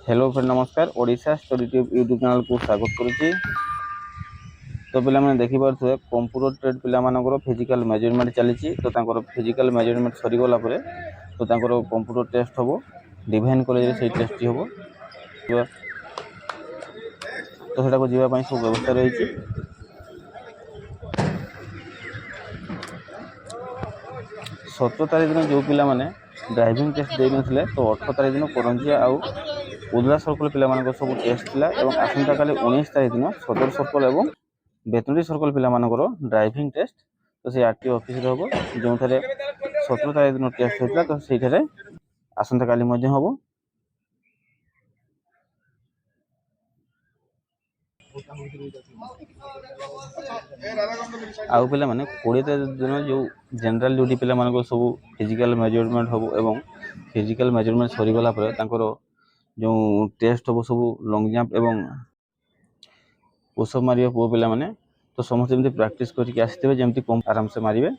Hello friend नमस्कार Odisha study tube YouTube channel को स्वागत करुच्ची। तो पे देखिपे कंप्यूटर ट्रेड पे फिजिकल मेजरमेंट चली तो फिजिकल मेजरमेंट सरीगला तो कंप्यूटर टेस्ट हम डिवाइन कॉलेज से टेस्ट हम तो सेटा जावाई सब व्यवस्था रही। 17 तारीख दिन जो पिला माने ड्राइविंग टेस्ट दे नथिले तो 18 तारीख दिन करंजिया आउ उदला सर्कल पिला सब टेस्ट थिला एवं आसंता काली 19 तारीख दिन सदर सर्कल एवं बेतनडी सर्कल पिला ड्राइविंग टेस्ट तो से आरटीओ ऑफिस रे होबो जो थारे 17 तारीख दिन टेस्ट होतला तो सेठारे आसंता काली मध्ये होबो। आउ पिला माने 20 दिन जो जनरल ड्यूटी पिला मानको सब फिजिकल मेजरमेंट होबो एवं फिजिकल मेजरमेंट सरी गला पर तांकर जो टेस्ट होबो सब लॉन्ग जंप एवं पुशअप मारियो पो पिला माने तो समस्त एमती प्रैक्टिस करके आसीथिबे जेमती कम आराम से मारिबे।